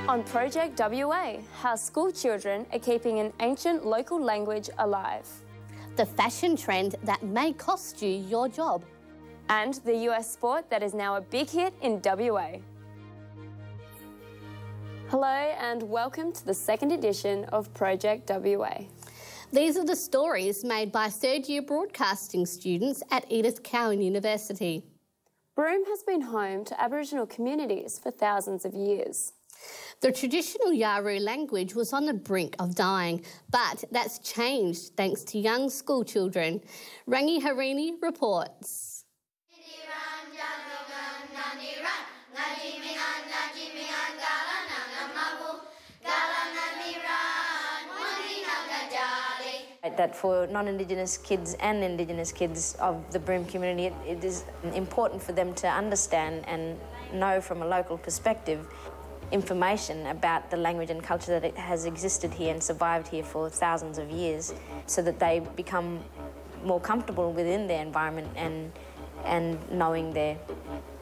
On Project WA, how school children are keeping an ancient local language alive. The fashion trend that may cost you your job. And the US sport that is now a big hit in WA. Hello and welcome to the second edition of Project WA. These are the stories made by third-year broadcasting students at Edith Cowan University. Broome has been home to Aboriginal communities for thousands of years. The traditional Yarra language was on the brink of dying, but that's changed thanks to young school children. Rangi Harini reports. That for non-Indigenous kids and Indigenous kids of the Broome community, it is important for them to understand and know from a local perspective information about the language and culture that it has existed here and survived here for thousands of years, so that they become more comfortable within their environment and knowing their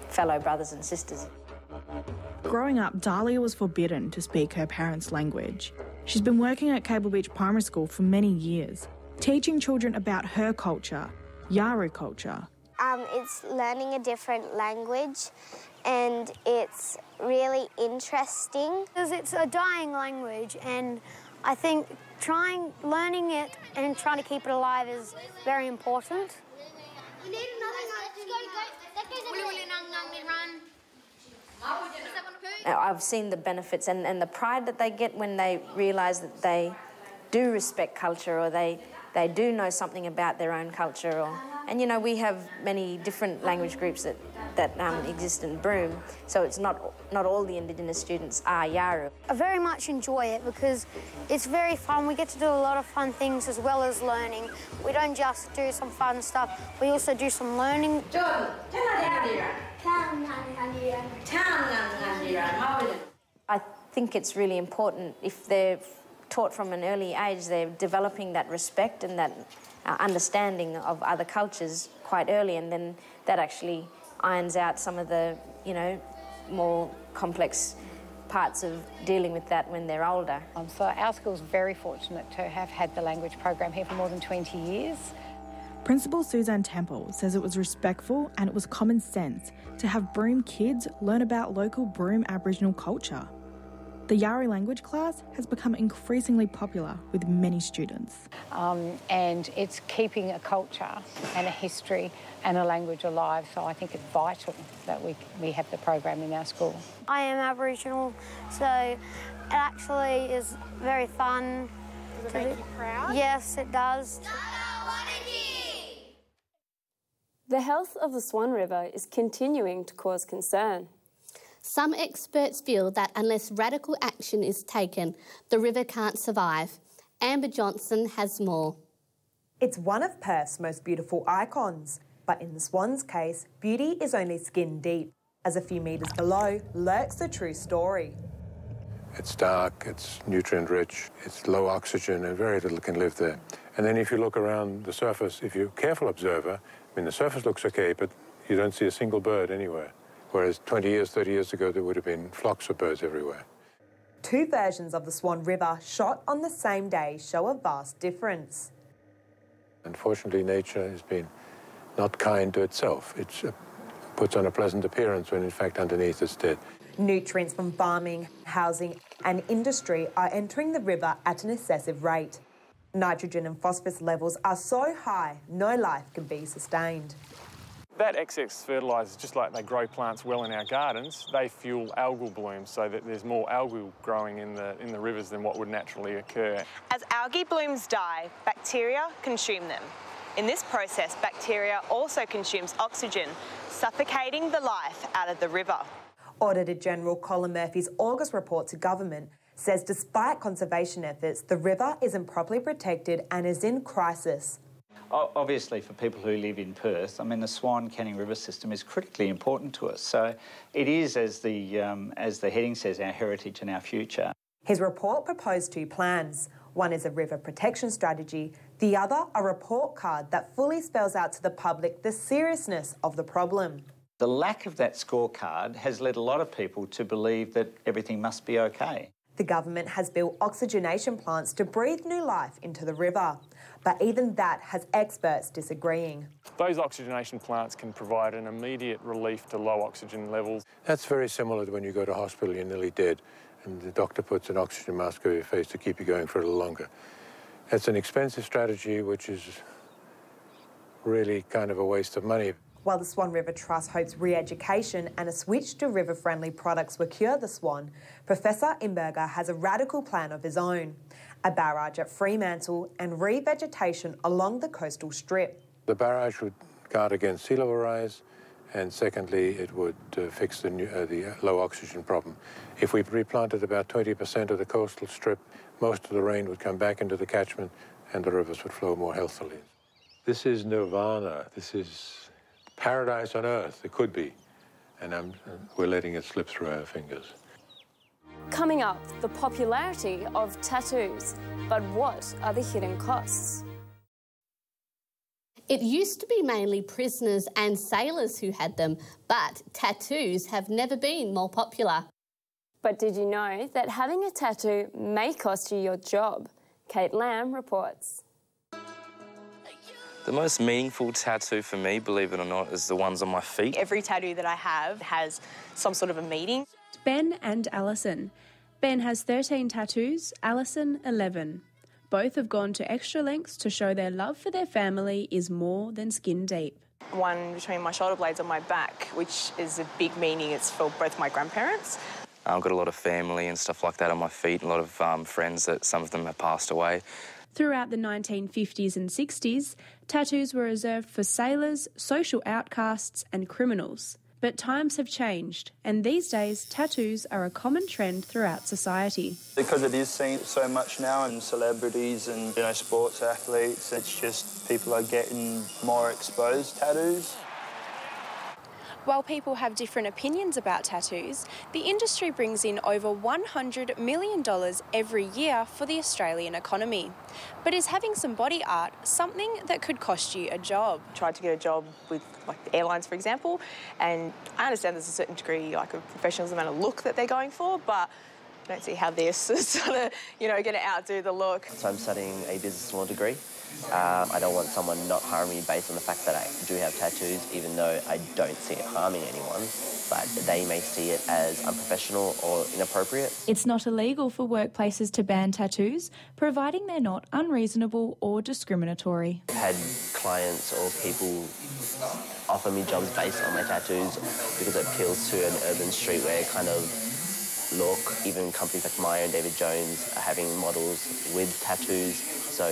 fellow brothers and sisters. Growing up, Dahlia was forbidden to speak her parents' language. She's been working at Cable Beach Primary School for many years, teaching children about her culture, Yarra culture. It's learning a different language and it's really interesting. Because it's a dying language and I think learning it and trying to keep it alive is very important. I've seen the benefits and the pride that they get when they realise that they do respect culture, or they do know something about their own culture. And you know, we have many different language groups that exist in Broome, so it's not all the Indigenous students are Yarra. I very much enjoy it because it's very fun. We get to do a lot of fun things as well as learning. We don't just do some fun stuff, we also do some learning. I think it's really important if they're taught from an early age, they're developing that respect and that understanding of other cultures quite early, and then that actually irons out some of the, you know, more complex parts of dealing with that when they're older. So our school's very fortunate to have had the language program here for more than 20 years. Principal Suzanne Temple says it was respectful and it was common sense to have Broome kids learn about local Broome Aboriginal culture. The Yarra language class has become increasingly popular with many students. And it's keeping a culture and a history and a language alive, so I think it's vital that we have the program in our school. I am Aboriginal, so it actually is very fun. Does it make you proud? Yes, it does. The health of the Swan River is continuing to cause concern. Some experts feel that unless radical action is taken, the river can't survive. Amber Johnson has more. It's one of Perth's most beautiful icons, but in the Swan's case, beauty is only skin deep. As a few metres below lurks the true story. It's dark, it's nutrient-rich, it's low oxygen, and very little can live there. And then if you look around the surface, if you're a careful observer, I mean, the surface looks okay, but you don't see a single bird anywhere. Whereas 20 years, 30 years ago, there would have been flocks of birds everywhere. Two versions of the Swan River shot on the same day show a vast difference. Unfortunately, nature has been not kind to itself. It puts on a pleasant appearance when, in fact, underneath it's dead. Nutrients from farming, housing and industry are entering the river at an excessive rate. Nitrogen and phosphorus levels are so high, no life can be sustained. That excess fertiliser, just like they grow plants well in our gardens, they fuel algal blooms so that there's more algae growing in the rivers than what would naturally occur. As algae blooms die, bacteria consume them. In this process, bacteria also consumes oxygen, suffocating the life out of the river. Auditor General Colin Murphy's August report to government says despite conservation efforts, the river isn't properly protected and is in crisis. Obviously, for people who live in Perth, I mean, the Swan Canning River system is critically important to us. So it is, as the heading says, our heritage and our future. His report proposed two plans. One is a river protection strategy, the other a report card that fully spells out to the public the seriousness of the problem. The lack of that scorecard has led a lot of people to believe that everything must be okay. The government has built oxygenation plants to breathe new life into the river, but even that has experts disagreeing. Those oxygenation plants can provide an immediate relief to low oxygen levels. That's very similar to when you go to hospital, you're nearly dead, and the doctor puts an oxygen mask over your face to keep you going for a little longer. It's an expensive strategy, which is really kind of a waste of money. While the Swan River Trust hopes re-education and a switch to river-friendly products will cure the Swan, Professor Imberger has a radical plan of his own: a barrage at Fremantle and revegetation along the coastal strip. The barrage would guard against sea level rise, and secondly, it would fix the low oxygen problem. If we replanted about 20% of the coastal strip, most of the rain would come back into the catchment and the rivers would flow more healthily. This is nirvana. This is paradise on earth. It could be. And we're letting it slip through our fingers. Coming up, the popularity of tattoos. But what are the hidden costs? It used to be mainly prisoners and sailors who had them, but tattoos have never been more popular. But did you know that having a tattoo may cost you your job? Kate Lamb reports. The most meaningful tattoo for me, believe it or not, is the ones on my feet. Every tattoo that I have has some sort of a meaning. Ben and Alison. Ben has 13 tattoos, Alison 11. Both have gone to extra lengths to show their love for their family is more than skin deep. One between my shoulder blades on my back, which is a big meaning. It's for both my grandparents. I've got a lot of family and stuff like that on my feet, a lot of friends that some of them have passed away. Throughout the 1950s and 60s, tattoos were reserved for sailors, social outcasts and criminals. But times have changed, and these days tattoos are a common trend throughout society. Because it is seen so much now in celebrities and, sports athletes, it's just people are getting more exposed tattoos. While people have different opinions about tattoos, the industry brings in over $100 million every year for the Australian economy. But is having some body art something that could cost you a job? Tried to get a job with the airlines, for example, and I understand there's a certain degree of professionalism and a look that they're going for, but I don't see how this is sort of, going to outdo the look. So I'm studying a business law degree. I don't want someone not harming me based on the fact that I do have tattoos, even though I don't see it harming anyone, but they may see it as unprofessional or inappropriate. It's not illegal for workplaces to ban tattoos, providing they're not unreasonable or discriminatory. I've had clients or people offer me jobs based on my tattoos because it appeals to an urban streetwear kind of look. Even companies like Maya and David Jones are having models with tattoos, so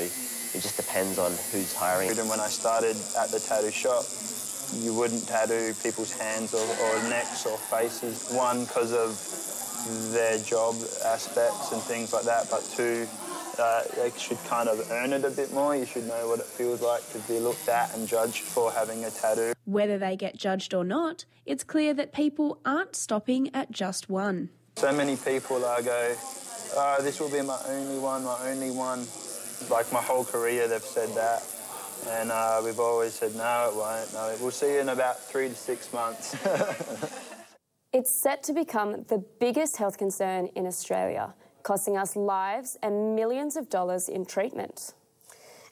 it just depends on who's hiring. Even when I started at the tattoo shop, you wouldn't tattoo people's hands or necks or faces. One, because of their job aspects and things like that, but two, they should kind of earn it a bit more. You should know what it feels like to be looked at and judged for having a tattoo. Whether they get judged or not, it's clear that people aren't stopping at just one. So many people go, oh, this will be my only one. Like my whole career, they've said that. And we've always said, no, it won't. No, we'll see you in about 3 to 6 months. It's set to become the biggest health concern in Australia, costing us lives and millions of dollars in treatment.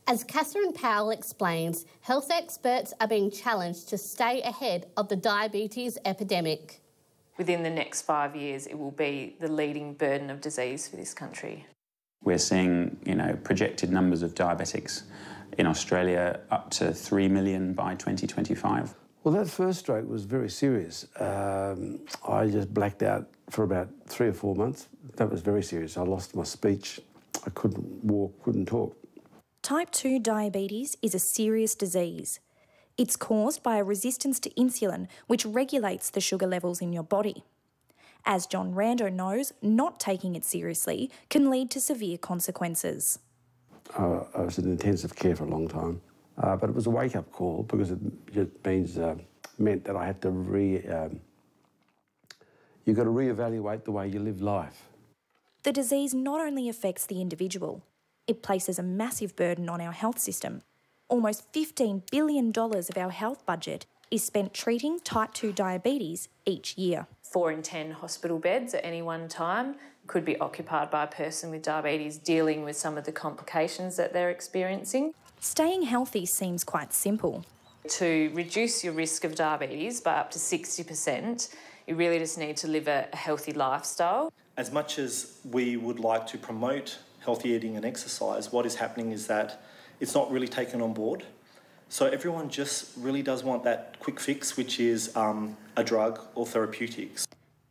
As Catherine Powell explains, health experts are being challenged to stay ahead of the diabetes epidemic. Within the next 5 years, it will be the leading burden of disease for this country. We're seeing, projected numbers of diabetics in Australia up to 3 million by 2025. Well, that first stroke was very serious. I just blacked out for about 3 or 4 months. That was very serious. I lost my speech. I couldn't walk, couldn't talk. Type 2 diabetes is a serious disease. It's caused by a resistance to insulin, which regulates the sugar levels in your body. As John Rando knows, not taking it seriously can lead to severe consequences. I was in intensive care for a long time, but it was a wake-up call because it meant that I had to you've got to reevaluate the way you live life. The disease not only affects the individual, it places a massive burden on our health system. Almost $15 billion of our health budget is spent treating type 2 diabetes each year. 4 in 10 hospital beds at any one time could be occupied by a person with diabetes dealing with some of the complications that they're experiencing. Staying healthy seems quite simple. To reduce your risk of diabetes by up to 60%, you really just need to live a healthy lifestyle. As much as we would like to promote healthy eating and exercise, what is happening is that it's not really taken on board. So everyone just really does want that quick fix, which is a drug or therapeutics.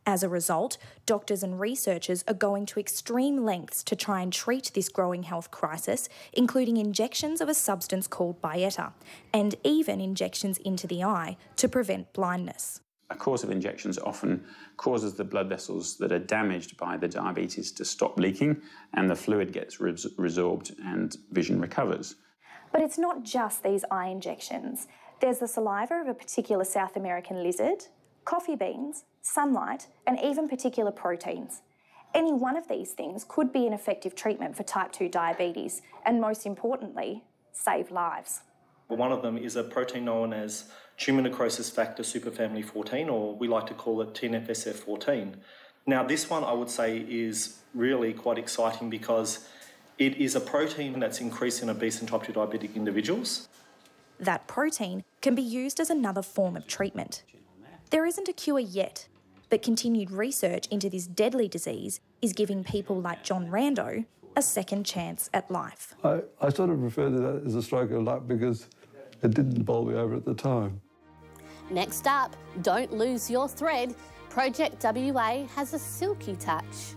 As a result, doctors and researchers are going to extreme lengths to try and treat this growing health crisis, including injections of a substance called Byetta, and even injections into the eye to prevent blindness. A course of injections often causes the blood vessels that are damaged by the diabetes to stop leaking, and the fluid gets resorbed and vision recovers. But it's not just these eye injections. There's the saliva of a particular South American lizard, coffee beans, sunlight, and even particular proteins. Any one of these things could be an effective treatment for type 2 diabetes and, most importantly, save lives. One of them is a protein known as tumour necrosis factor superfamily 14, or we like to call it TNF-SF14. Now, this one I would say is really quite exciting because it is a protein that's increased in obese and type 2 diabetic individuals. That protein can be used as another form of treatment. There isn't a cure yet, but continued research into this deadly disease is giving people like John Rando a second chance at life. I sort of refer to that as a stroke of luck because it didn't bowl me over at the time. Next up, don't lose your thread. Project WA has a silky touch.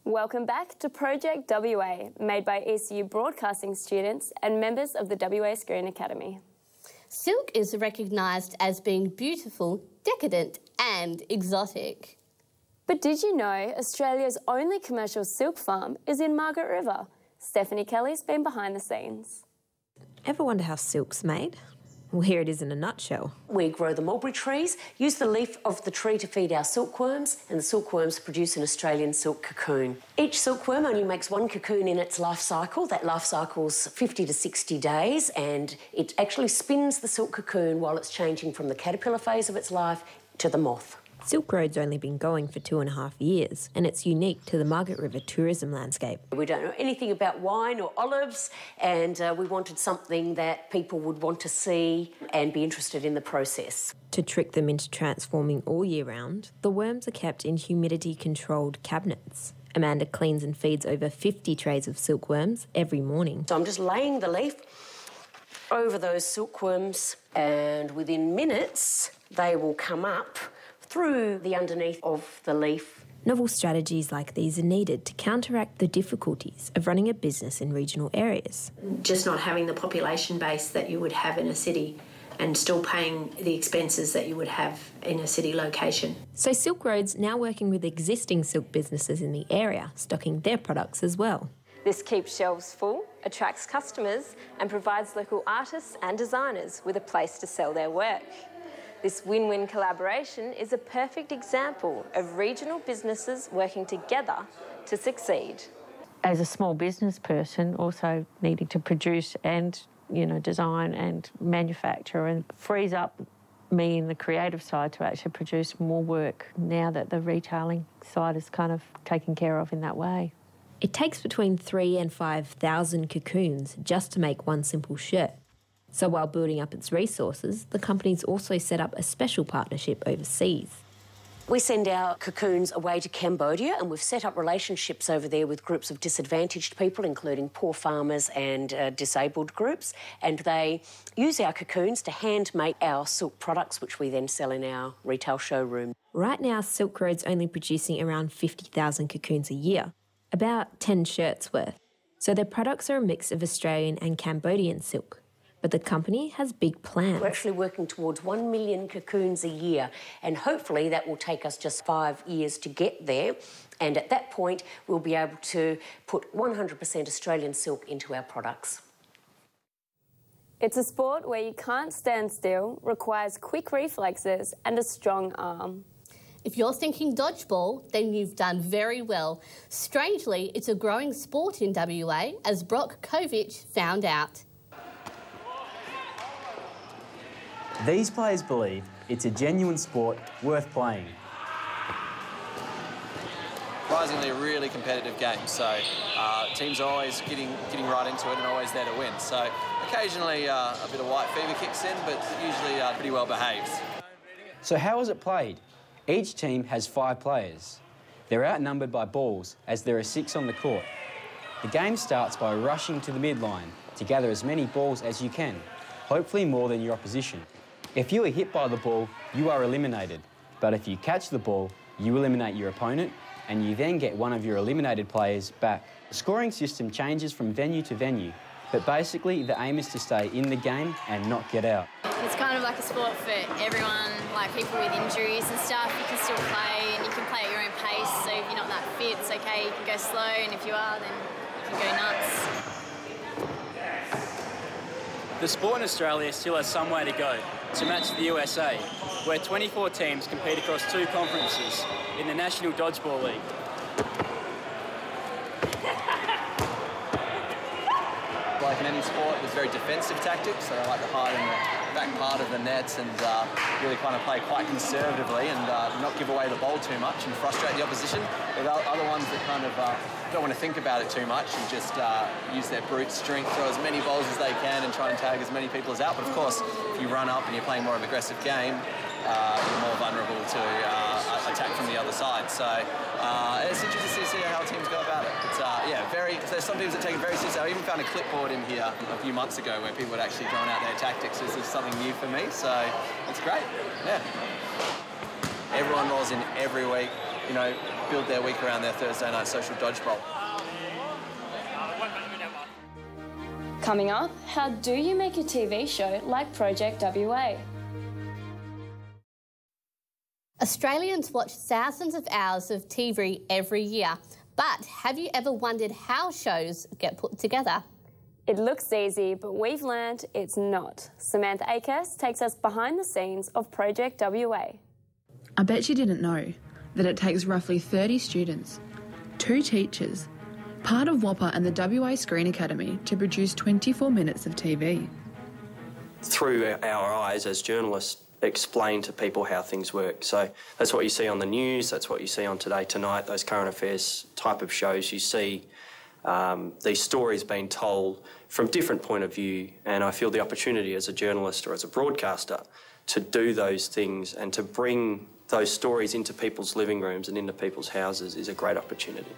Welcome back to Project WA, made by ECU broadcasting students and members of the WA Screen Academy. Silk is recognised as being beautiful, decadent and exotic. But did you know Australia's only commercial silk farm is in Margaret River? Stephanie Kelly's been behind the scenes. Ever wonder how silk's made? Well, here it is in a nutshell. We grow the mulberry trees, use the leaf of the tree to feed our silkworms, and the silkworms produce an Australian silk cocoon. Each silkworm only makes one cocoon in its life cycle. That life cycle's 50 to 60 days, and it actually spins the silk cocoon while it's changing from the caterpillar phase of its life to the moth. Silk Road's only been going for 2.5 years, and it's unique to the Margaret River tourism landscape. We don't know anything about wine or olives, and we wanted something that people would want to see and be interested in the process. To trick them into transforming all year round, the worms are kept in humidity-controlled cabinets. Amanda cleans and feeds over 50 trays of silkworms every morning. So I'm just laying the leaf over those silkworms, and within minutes they will come up through the underneath of the leaf. Novel strategies like these are needed to counteract the difficulties of running a business in regional areas. Just not having the population base that you would have in a city and still paying the expenses that you would have in a city location. So Silk Road's now working with existing silk businesses in the area, stocking their products as well. This keeps shelves full, attracts customers and provides local artists and designers with a place to sell their work. This win-win collaboration is a perfect example of regional businesses working together to succeed. As a small business person, also needing to produce and, design and manufacture, and frees up me in the creative side to actually produce more work now that the retailing side is kind of taken care of in that way. It takes between 3,000 and 5,000 cocoons just to make one simple shirt. So while building up its resources, the company's also set up a special partnership overseas. We send our cocoons away to Cambodia, and we've set up relationships over there with groups of disadvantaged people, including poor farmers and disabled groups, and they use our cocoons to hand make our silk products, which we then sell in our retail showroom. Right now, Silk Road's only producing around 50,000 cocoons a year, about 10 shirts worth. So their products are a mix of Australian and Cambodian silk. But the company has big plans. We're actually working towards 1 million cocoons a year, and hopefully that will take us just 5 years to get there. And at that point, we'll be able to put 100% Australian silk into our products. It's a sport where you can't stand still, requires quick reflexes and a strong arm. If you're thinking dodgeball, then you've done very well. Strangely, it's a growing sport in WA, as Brock Kovic found out. These players believe it's a genuine sport worth playing. Surprisingly, a really competitive game, so teams are always getting right into it and always there to win. So occasionally a bit of white fever kicks in, but usually pretty well behaved. So how is it played? Each team has 5 players. They're outnumbered by balls, as there are 6 on the court. The game starts by rushing to the midline to gather as many balls as you can, hopefully more than your opposition. If you are hit by the ball, you are eliminated. But if you catch the ball, you eliminate your opponent, and you then get one of your eliminated players back. The scoring system changes from venue to venue, but basically the aim is to stay in the game and not get out. It's kind of like a sport for everyone, like people with injuries and stuff. You can still play and you can play at your own pace, so if you're not that fit, it's okay, you can go slow, and if you are, then you can go nuts. The sport in Australia still has some way to go to match the USA, where 24 teams compete across 2 conferences in the National Dodgeball League. Like in any sport, there's very defensive tactics, so they like to hide in the back part of the nets and really kind of play quite conservatively and not give away the ball too much and frustrate the opposition. But other ones that kind of don't want to think about it too much and just use their brute strength, throw as many balls as they can and try and tag as many people as out. But of course, if you run up and you're playing more of an aggressive game, you're more vulnerable to attack from the other side. So it's interesting to see how teams go about it. It's there's some teams that take it very seriously. I even found a clipboard in here a few months ago where people had actually drawn out their tactics. This is something new for me, so it's great. Yeah. Everyone rolls in every week, you know, build their week around their Thursday night social dodgeball. Coming up, how do you make a TV show like Project WA? Australians watch thousands of hours of TV every year, but have you ever wondered how shows get put together? It looks easy, but we've learned it's not. Samantha Akers takes us behind the scenes of Project WA. I bet you didn't know that it takes roughly 30 students, 2 teachers, part of WAPA and the WA Screen Academy to produce 24 minutes of TV. Through our eyes as journalists, explain to people how things work. So that's what you see on the news, that's what you see on Today Tonight, those current affairs type of shows. You see these stories being told from different point of view, and I feel the opportunity as a journalist or as a broadcaster to do those things and to bring those stories into people's living rooms and into people's houses is a great opportunity.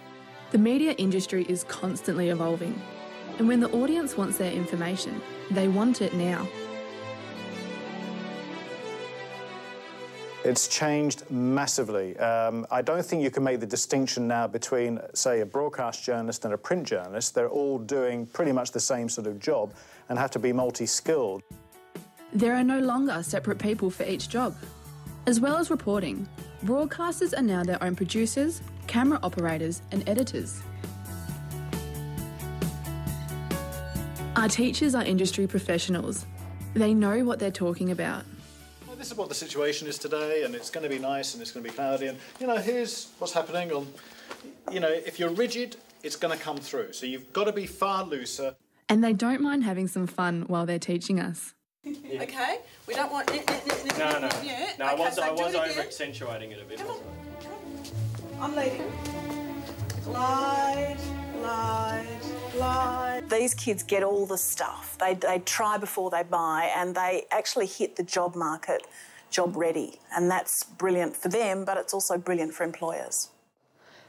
The media industry is constantly evolving, and when the audience wants their information, they want it now. It's changed massively. I don't think you can make the distinction now between, say, a broadcast journalist and a print journalist. They're all doing pretty much the same sort of job and have to be multi-skilled. There are no longer separate people for each job. As well as reporting, broadcasters are now their own producers, camera operators and editors. Our teachers are industry professionals. They know what they're talking about. Well, this is what the situation is today, and it's going to be nice and it's going to be cloudy, and, you know, here's what's happening on, you know, if you're rigid, it's going to come through. So you've got to be far looser. And they don't mind having some fun while they're teaching us. Yeah. Okay, we don't want... No, I was over-accentuating it a bit. Come on. I'm leading. Glide, glide, glide. These kids get all the stuff. They try before they buy, and they actually hit the job market job ready. And that's brilliant for them, but it's also brilliant for employers.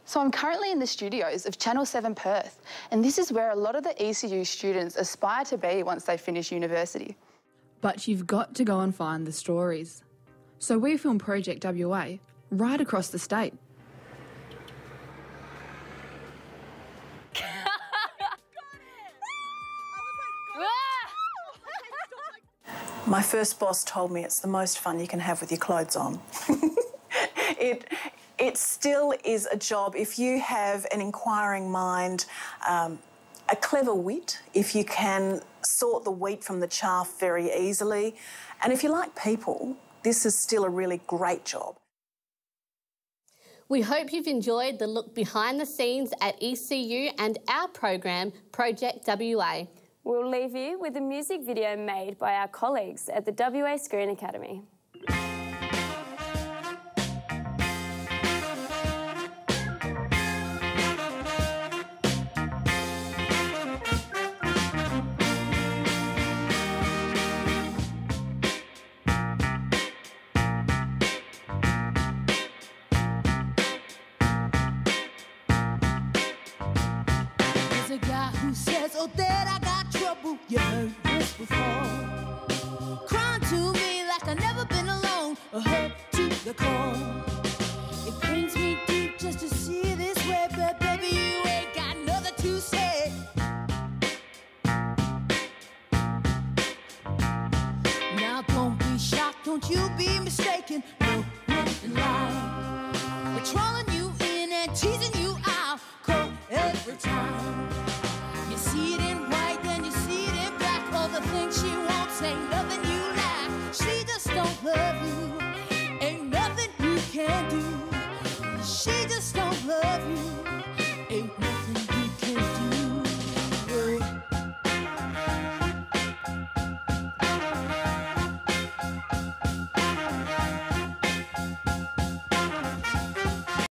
So I'm currently in the studios of Channel 7 Perth, and this is where a lot of the ECU students aspire to be once they finish university. But you've got to go and find the stories. So we film Project WA right across the state. My first boss told me it's the most fun you can have with your clothes on. It still is a job if you have an inquiring mind, a clever wit, if you can sort the wheat from the chaff very easily, and if you like people, this is still a really great job. We hope you've enjoyed the look behind the scenes at ECU and our program, Project WA. We'll leave you with a music video made by our colleagues at the WA Screen Academy. A guy who says, oh, Dad, I got trouble. You heard this before. Crying to me like I've never been alone, or hurt to the core. It pains me deep just to see this way, but baby, you ain't got nothing to say. Now don't be shocked, don't you be mistaken. No, nothing like they're trolling you in and teasing you out, cold every time. You see it in white, then you see it in black. All the things she wants ain't nothing you like. She just don't love you, ain't nothing you can do. She just don't